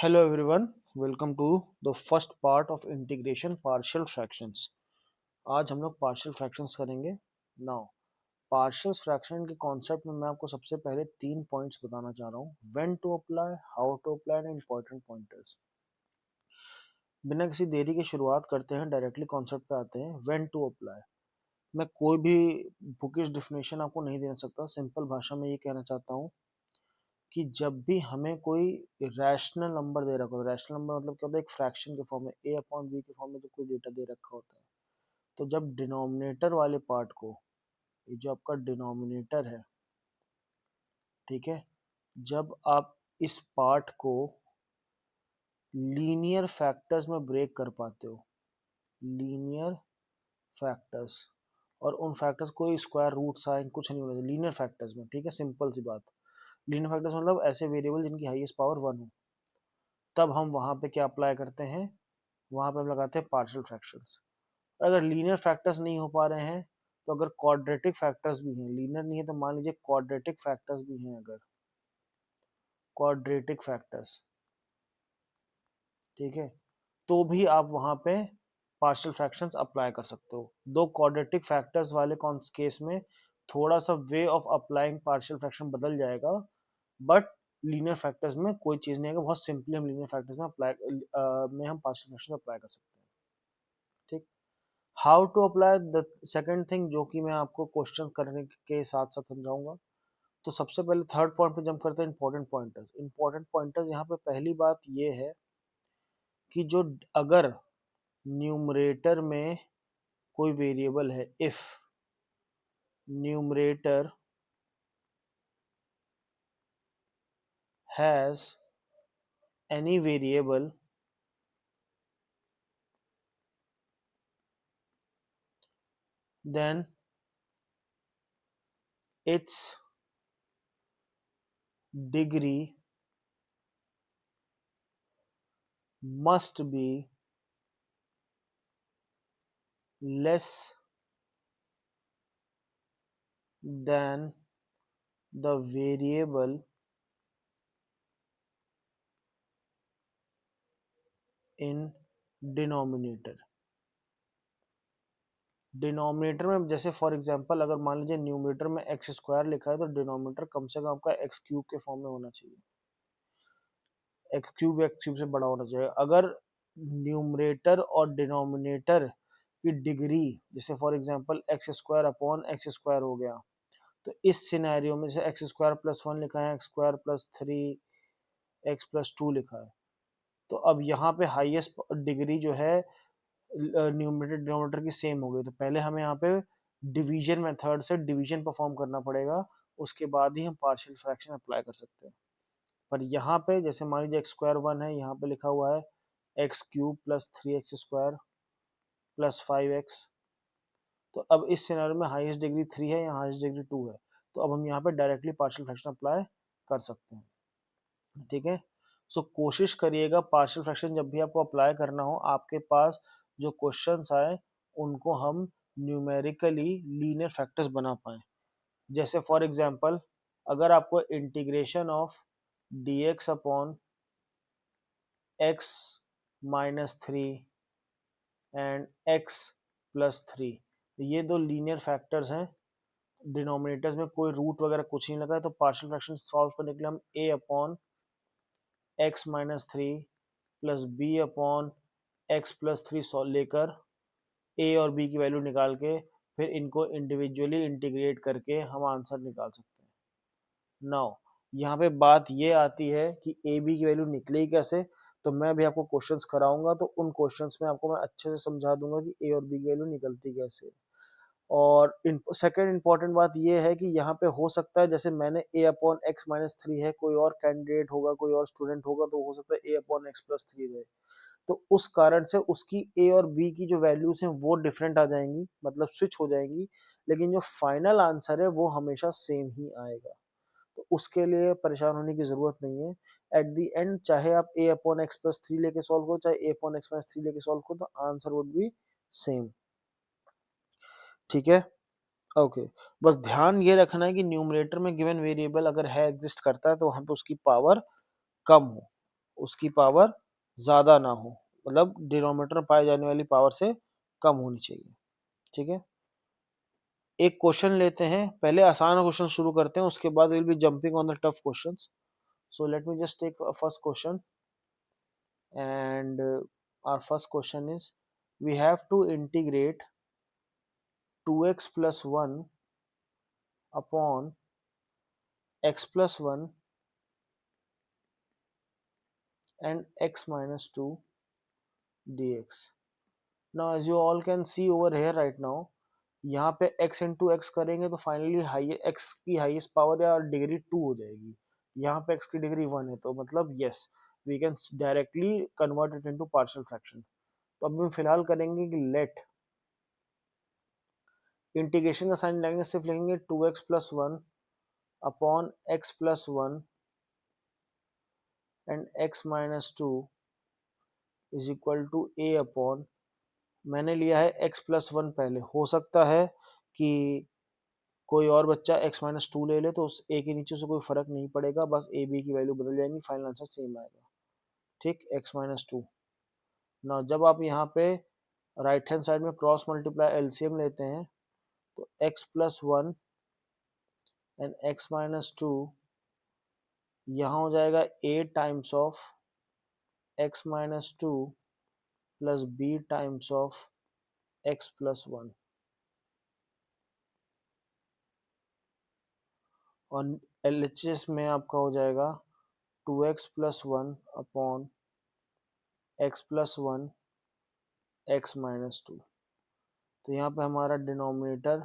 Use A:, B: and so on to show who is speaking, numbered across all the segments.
A: Hello everyone, welcome to the first part of integration partial fractions. आज हम लोग partial fractions करेंगे. Now, partial fraction के concept में मैं आपको सबसे पहले 3 points बताना चाह रहा हूँ. When to apply, how to apply and important pointers. बिना किसी देरी के शुरुआत करते हैं, डायरेक्टली कॉन्सेप्ट पे आते हैं. When to apply. मैं कोई भी बुकिश डिफिनेशन आपको नहीं दे सकता. सिंपल भाषा में ये कहना चाहता हूँ कि जब भी हमें कोई रैशनल नंबर दे रखा होता है, रैशनल नंबर मतलब क्या होता है, एक फ्रैक्शन के फॉर्म में ए अपॉन बी के फॉर्म में जो कोई डेटा दे रखा होता है, तो जब डिनोमिनेटर वाले पार्ट को, ये जो आपका डिनोमिनेटर है, ठीक है, जब आप इस पार्ट को लीनियर फैक्टर्स में ब्रेक कर पाते हो, लीनियर फैक्टर्स, और उन फैक्टर्स कोई स्क्वायर रूट साइन कुछ नहीं होना चाहिए लीनियर फैक्टर्स में, ठीक है, सिंपल सी बात. लीनियर फैक्टर्स मतलब ऐसे वेरिएबल जिनकी हाईएस्ट पावर 1 हो, तब हम वहां पे क्या अप्लाई करते हैं, वहां पे हम लगाते हैं पार्शियल फ्रैक्शंस. अगर लीनियर फैक्टर्स नहीं हो पा रहे हैं, तो अगर क्वाड्रेटिक फैक्टर्स भी हैं, लीनियर नहीं है तो मान लीजिए क्वाड्रेटिक फैक्टर्स भी हैं, अगर क्वाड्रेटिक फैक्टर्स, ठीक है, तो भी आप वहां पे पार्शियल फ्रैक्शंस अप्लाई कर सकते हो. दो क्वाड्रेटिक फैक्टर्स वाले केस में थोड़ा सा way of applying partial fraction बदल जाएगा, बट लीनियर फैक्टर्स में कोई चीज नहीं है, बहुत सिंपली हम लीनियर फैक्टर्स में हम पार्शियल फ्रैक्शन अप्लाई कर सकते हैं. ठीक. How to apply the second thing, जो कि मैं आपको क्वेश्चन करने के साथ साथ समझाऊंगा. तो सबसे पहले थर्ड पॉइंट पे जंप करते हैं, इंपॉर्टेंट पॉइंटर्स. इंपॉर्टेंट पॉइंटर्स यहाँ पे पहली बात ये है कि जो अगर न्यूमरेटर में कोई वेरिएबल है, if numerator has any variable then its degree must be less than the variable in denominator. Denominator में जैसे फॉर एग्जांपल अगर मान लीजिए न्यूमरेटर में एक्स स्क्वायर लिखा है, तो डिनोमिनेटर कम से कम आपका एक्स क्यूब के फॉर्म में होना चाहिए. एक्स क्यूब से बड़ा होना चाहिए. अगर न्यूमरेटर और डिनोमिनेटर की डिग्री, जैसे for example x square upon x square हो गया, तो इस सिनेरियो में जैसे एक्स स्क्वायर प्लस 1 लिखा है, x square plus 3 x plus 2 लिखा है, तो अब यहाँ पे हाईएस्ट डिग्री जो है न्यूमरेटर डिनोमिनेटर की सेम हो गई, तो पहले हमें यहाँ पे डिवीजन मेथड से डिवीजन परफॉर्म करना पड़ेगा, उसके बाद ही हम पार्शियल फ्रैक्शन अप्लाई कर सकते हैं. पर यहाँ पे जैसे मान लीजिए एक्स स्क्वायर 1 है, यहाँ पे लिखा हुआ है x cube plus 3x square plus 5x, तो अब इस सिनेरियो में हाईएस्ट डिग्री 3 है, यहाँ हाईएस्ट डिग्री 2 है, तो अब हम यहाँ पे डायरेक्टली पार्शियल फ्रैक्शन अप्लाई कर सकते हैं. ठीक है. सो कोशिश करिएगा पार्शियल फ्रैक्शन जब भी आपको अप्लाई करना हो, आपके पास जो क्वेश्चंस आए उनको हम न्यूमेरिकली लीनियर फैक्टर्स बना पाए. जैसे फॉर एग्जांपल अगर आपको integration of dx upon x minus 3 and x plus 3, ये दो लीनियर फैक्टर्स हैं, डिनोमिनेटर्स में कोई रूट वगैरह कुछ नहीं लगा है, तो पार्शियल फ्रैक्शन सॉल्व करने के लिए हम a upon x minus 3 plus b upon x plus 3 लेकर ए और बी की वैल्यू निकाल के फिर इनको इंडिविजुअली इंटीग्रेट करके हम आंसर निकाल सकते हैं. नाउ यहाँ पे बात ये आती है कि ए बी की वैल्यू निकलेगी कैसे, तो मैं भी आपको क्वेश्चंस कराऊंगा, तो उन क्वेश्चंस में आपको मैं अच्छे से समझा दूंगा कि ए और बी की वैल्यू निकलती कैसे. और सेकेंड इंपॉर्टेंट बात ये है कि यहाँ पे हो सकता है जैसे मैंने ए अपॉन एक्स माइनस 3 है, कोई और कैंडिडेट होगा, कोई और स्टूडेंट होगा, तो हो सकता है ए अपॉन एक्स प्लस 3 रहे, तो उस कारण से उसकी ए और बी की जो वैल्यूज हैं वो डिफरेंट आ जाएंगी, मतलब स्विच हो जाएंगी, लेकिन जो फाइनल आंसर है वो हमेशा सेम ही आएगा, तो उसके लिए परेशान होने की जरूरत नहीं है. एट द एंड चाहे आप ए अपॉन एक्स प्लस 3 लेके सॉल्व करो, चाहे ए अपॉन एक्स माइनस 3 लेके सॉल्व करो, तो आंसर वुड बी सेम. ठीक है. ओके. बस ध्यान ये रखना है कि न्यूमरेटर में गिवन वेरिएबल अगर है एग्जिस्ट करता है, तो वहां पे उसकी पावर कम हो. उसकी पावर ज़्यादा ना हो, मतलब डिनोमिनेटर में पाई जाने वाली पावर से कम होनी चाहिए। ठीक है, एक क्वेश्चन लेते हैं, पहले आसान क्वेश्चन शुरू करते हैं, उसके बाद will be jumping on the tough questions. So let me just take first question, and our first question is, we have to integrate 2x plus 1 upon x plus 1 and x minus 2 dx. Now as you all can see over here right now, यहाँ पे x into x करेंगे तो finally x की highest power या degree 2 हो जाएगी। यहाँ पे x की डिग्री 1 है, तो मतलब yes we can directly convert it into partial fraction. तो अब हम फिलहाल करेंगे कि लेट इंटीग्रेशन का साइन लगेंगे, सिर्फ लिखेंगे 2x plus 1 upon x plus 1 and x minus 2 is equal to a upon, मैंने लिया है x प्लस 1 पहले, हो सकता है कि कोई और बच्चा x माइनस 2 ले ले, तो उस a के नीचे से कोई फर्क नहीं पड़ेगा, बस a b की वैल्यू बदल जाएंगी, फाइनल आंसर सेम आएगा। ठीक, x माइनस 2। ना जब आप यहाँ पे राइट हैंड साइड में क्रॉस मल्टीप्लाई एलसीएम लेते हैं, तो x plus 1 and x minus 2 यहाँ हो जाएगा a times of x minus 2 plus b times of x plus 1, और एलएचएस में आपका हो जाएगा 2x plus 1 upon x plus 1 x minus 2। तो यहाँ पे हमारा डिनोमिनेटर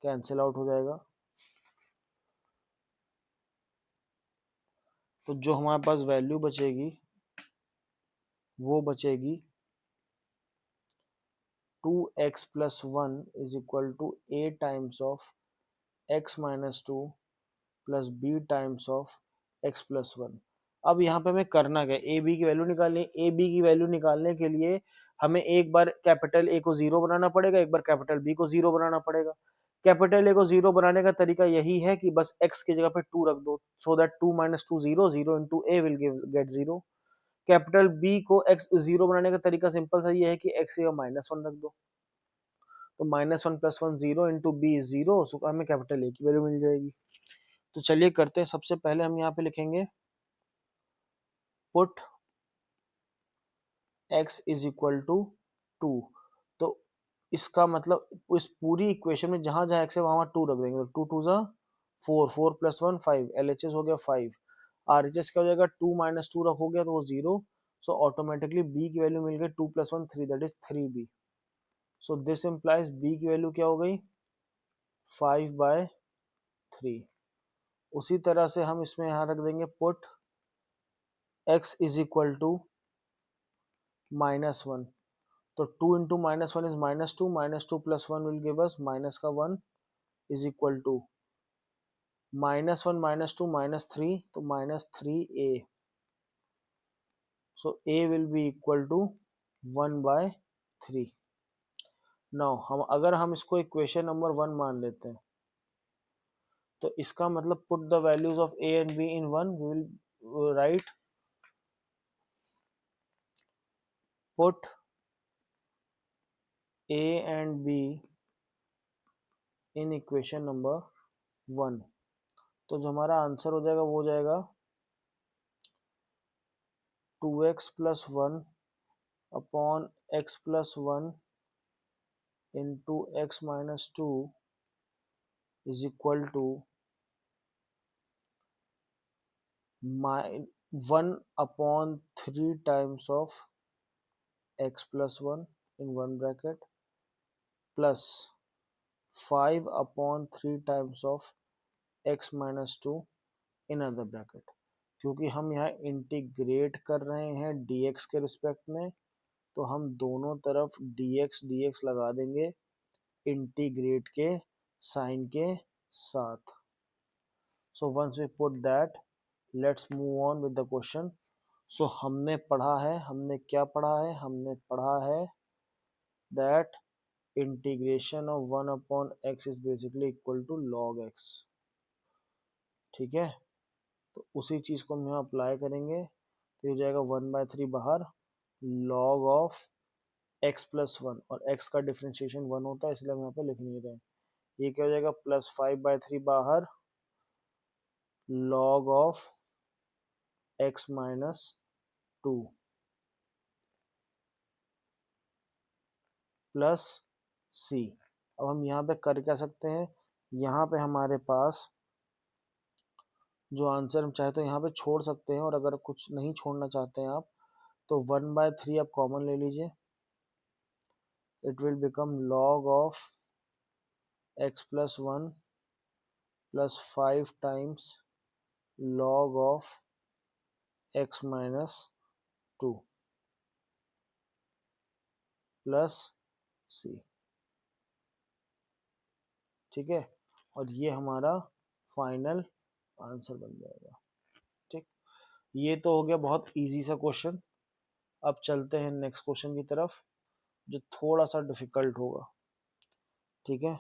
A: कैंसिल आउट हो जाएगा, तो जो हमारे पास वैल्यू बचेगी वो बचेगी 2x plus 1 is equal to a times of x minus 2 plus b times of x plus 1। अब यहाँ पे हमें करना क्या है, ए बी की वैल्यू निकालनी है। ए बी की वैल्यू निकालने के लिए हमें एक बार कैपिटल ए को जीरो बनाना पड़ेगा, एक बार कैपिटल बी को जीरो बनाना पड़ेगा। कैपिटल ए को जीरो बनाने का तरीका यही है कि बस x की जगह पे 2 रख दो, so that 2 minus 2 zero, zero into a will get zero. Capital b को x जीरो बनाने का तरीका सिंपल सा ये है कि x की जगह माइनस 1 रख दो, तो minus 1 plus 1 zero into B zero, so हमें कैपिटल ए की वैल्यू मिल जाएगी। तो चलिए करते हैं, सबसे पहले हम यहाँ पे लिखेंगे put x is equal to 2। तो इसका मतलब इस पूरी इक्वेशन में जहां जहां x है वहां 2 रख देंगे, तो 2 टू जा 4, 4 प्लस 1 5, एलएचएस हो गया 5, आरएचएस क्या हो जाएगा 2 माइनस 2 रख हो गया तो वो 0। सो ऑटोमेटिकली b की वैल्यू मिल गई 2 plus 1 3, that is 3b। So this implies b की वैल्यू क्या हो गई 5/3। उसी तरह से हम इसमें यहाँ रख देंगे put x is equal to -1। तो 2 into -1 is -2, -2 plus 1 will give us minus का 1 इज इक्वल टू -1 -2 -3, तो -3a। So a will be equal to 1/3। Now हम इसको इक्वेशन नंबर 1 मान लेते हैं, तो इसका मतलब put the values of a and b in 1, we will write put a and b in equation number 1। तो जो हमारा आंसर हो जाएगा वो हो जाएगा 2x plus 1 upon x plus 1 into x minus 2 is equal to 1/3 times of x plus 1 in one bracket plus 5/3 times of x minus 2 in other bracket. क्योंकि हम यहाँ इंटीग्रेट कर रहे हैं dx के रिस्पेक्ट में, तो हम दोनों तरफ dx dx लगा देंगे इंटीग्रेट के साइन के साथ। So once we put that, let's move on with the question. So हमने पढ़ा है, हमने क्या पढ़ा है, हमने पढ़ा है that integration of 1 upon x is basically equal to log x। ठीक है, तो उसी चीज़ को हम यहाँ अप्लाई करेंगे, तो हो जाएगा 1/3 बाहर, लॉग ऑफ x+1, और x का डिफ्रेंशिएशन 1 होता है, इसलिए हम यहाँ पे लिख नहीं रहे हैं। ये क्या हो जाएगा, +5/3 बाहर, log of x-2 plus c। अब हम यहाँ पे कर क्या सकते हैं, यहाँ पे हमारे पास जो आंसर हम चाहे तो यहाँ पे छोड़ सकते हैं, और अगर कुछ नहीं छोड़ना चाहते हैं आप, तो 1/3 आप कॉमन ले लीजिए, it will become log of x+1 plus 5 times log of x-2 plus c। ठीक है, और ये हमारा फाइनल आंसर बन जाएगा। ठीक, ये तो हो गया बहुत इजी सा क्वेश्चन। अब चलते हैं नेक्स्ट क्वेश्चन की तरफ, जो थोड़ा सा डिफिकल्ट होगा। ठीक है,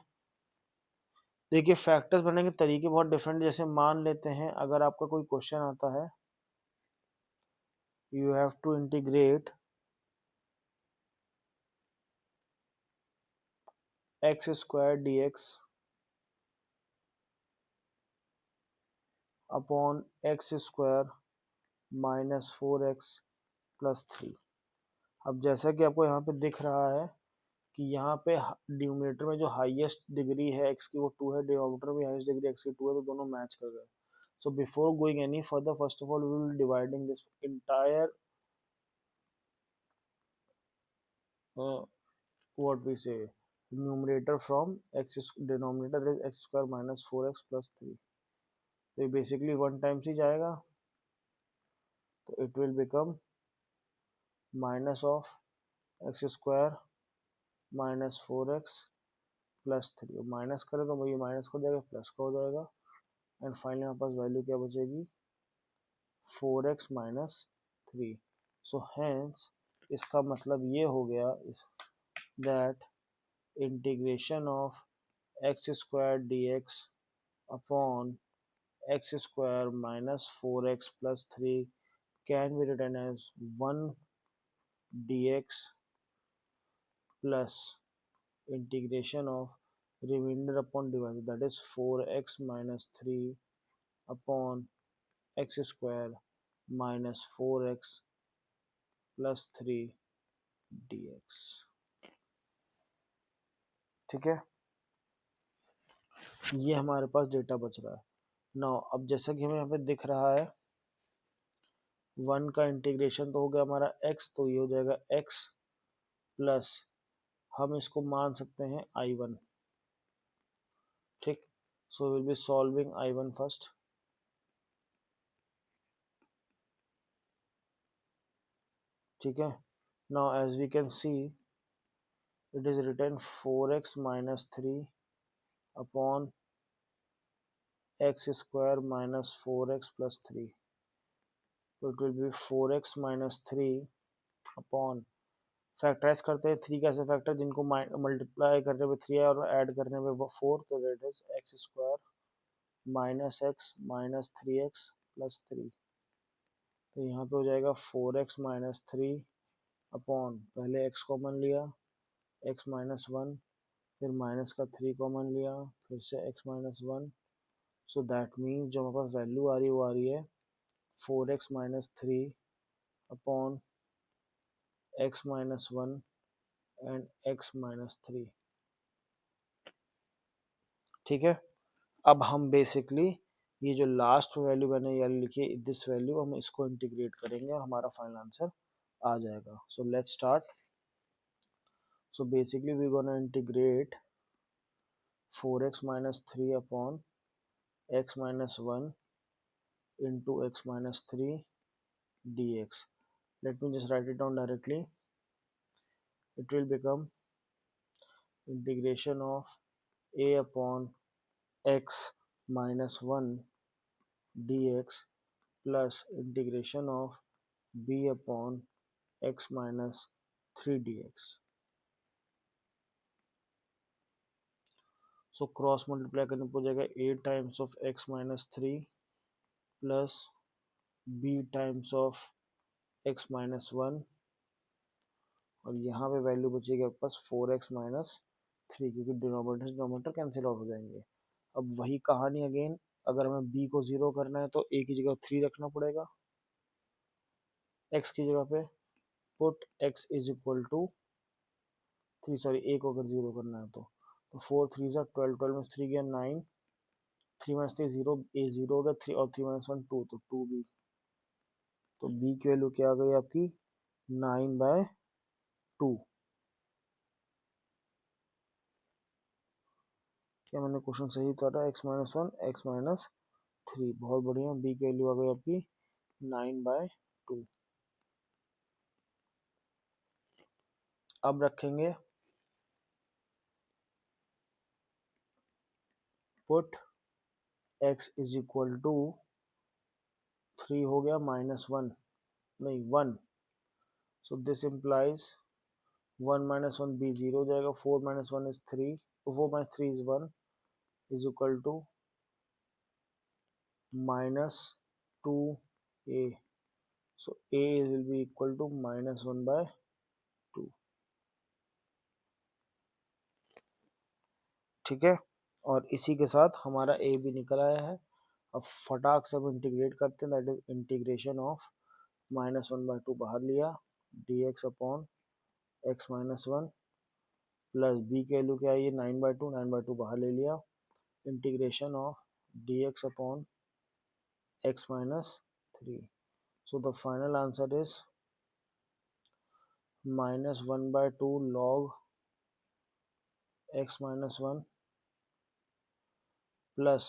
A: देखिए फैक्टर्स बनने के तरीके बहुत डिफरेंट। जैसे मान लेते हैं अगर आपका कोई क्वेश्चन आता है, you have to integrate x² dx upon x² -4x plus 3। अब जैसा कि आपको यहाँ पे दिख रहा है कि यहाँ पे डिनोमिनेटर में जो हाईएस्ट डिग्री है x की वो 2 है, डिनोमिनेटर में हाईएस्ट डिग्री x की 2 है, तो दोनों मैच कर गए। So before going any further, first of all we will dividing this entire what we say numerator from x, denominator is x² -4x plus 3। तो ये बेसिकली 1 टाइम्स ही जाएगा, तो it will become minus of x² -4x plus 3। Minus करें तो ये minus का हो जाएगा, प्लस का हो जाएगा, एंड फाइनली हमारे पास वैल्यू क्या बचेगी, 4x - 3। सो हैंस इसका मतलब ये हो गया that integration of x² dx upon x² -4x plus 3 can be written as 1 dx plus integration of remainder upon divisor, that is 4x - 3 upon x² -4x plus 3 dx। ठीक है, ये हमारे पास data बच रहा है। नाउ अब जैसा कि हमें यहाँ पे दिख रहा है, 1 का इंटीग्रेशन तो हो गया हमारा x, तो ये हो जाएगा x प्लस, हम इसको मान सकते हैं I1। ठीक, so will be solving I1 first. ठीक है, now as we can see it is written 4x - 3 upon x² -4x plus 3, तो it will be 4x - 3 upon, factorise करते हैं 3 कैसे फैक्टर, जिनको मल्टीप्लाई करने पे 3 है और ऐड करने पे 4, तो that is x² -x -3x plus 3। तो यहाँ पे हो जाएगा 4x - 3 अपॉन, पहले x कॉमन लिया, x -1, फिर माइनस का 3 कॉमन लिया, फिर से x -1। सो दैट मीन्स जो हमारे पास वैल्यू आ रही है वो आ रही है 4x - 3 upon x -1 and x -3। ठीक है, अब हम बेसिकली ये जो लास्ट वैल्यू मैंने ये लिखी है, दिस वैल्यू, हम इसको इंटीग्रेट करेंगे और हमारा फाइनल आंसर आ जाएगा। So let's start. So basically we gonna integrate 4x - 3 upon x -1 into x -3 dx। Let me just write it down directly. It will become integration of a upon x -1 dx plus integration of b upon x -3 dx। So cross multiply करने पर हो जाएगा a times of x -3 plus b times of x minus one, और यहाँ पे value बचेगी आपके पास 4x-3, क्योंकि डिनोमिनेटर से डिनोमिनेटर कैंसिल आउट हो जाएंगे। अब वही कहानी अगेन, अगर हमें b को 0 करना है तो a की जगह 3 रखना पड़ेगा, x की जगह पे put x is equal to 3, sorry a को अगर 0 करना है तो 4 3 ज़ा 12, 12 में 3 गया 9, 3 माइनस 3 0, a 0 हो गया, 3 और 3 माइनस 1 2, तो 2b, तो b की वैल्यू क्या आ गई आपकी 9/2। क्या मैंने क्वेश्चन सही उतारा? x-1 x-3, बहुत बढ़िया। b की वैल्यू आ गई आपकी 9/2। अब रखेंगे put x is equal to 3 हो गया -1, नहीं 1, so this implies 1 minus 1 b 0 हो जाएगा, 4 minus 1 is 3, 4 minus 3 is 1 is equal to -2a, so a will be equal to -1/2। ठीक है, और इसी के साथ हमारा a भी निकल आया है। अब फटाक से हम इंटीग्रेट करते हैं, दैट इज इंटीग्रेशन ऑफ -1/2 बाहर लिया, dx upon x-1 plus b की वैल्यू क्या है, ये 9/2, 9/2 बाहर ले लिया, integration of dx upon x-3, so the final answer is -1/2 log x-1 plus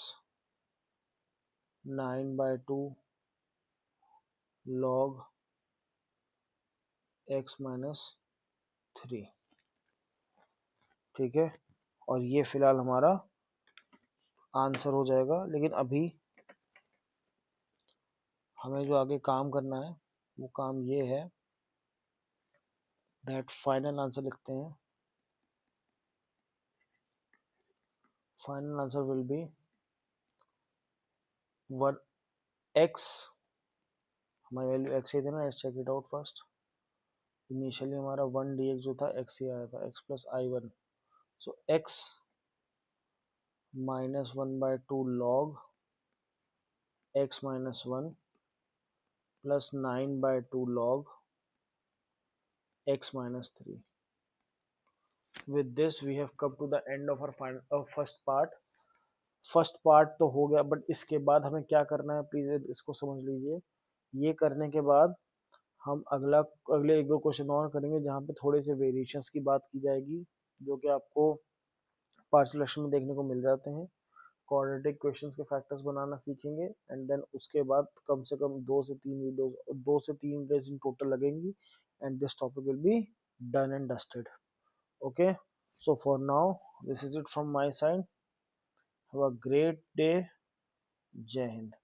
A: 9/2 log x-3। ठीक है, और ये फिलहाल हमारा आंसर हो जाएगा। लेकिन अभी हमें जो आगे काम करना है वो काम ये है, दैट फाइनल आंसर लिखते हैं। Final answer will be 1x, हमारी वैल्यू x ही थी ना, let's check it out first. Initially हमारा 1 dx जो था x ही आया था, x plus i1, so x -1/2 log x-1 plus 9/2 log x-3. With this we have come to the end of our first part. First part तो हो गया, but इसके बाद हमें क्या करना है प्लीज इसको समझ लीजिए। ये करने के बाद हम अगले एक दो क्वेश्चन और करेंगे जहाँ पे थोड़े से वेरिएशंस की बात की जाएगी, जो कि आपको पार्शियल फ्रैक्शन में देखने को मिल जाते हैं। क्वाड्रेटिक क्वेश्चंस के फैक्टर्स बनाना सीखेंगे, एंड देन उसके बाद कम से कम 2 से 3 डेज इन टोटल लगेंगी, and this topic will be done and dusted. Okay, so for now this is it from my side. Have a great day. Jai Hind.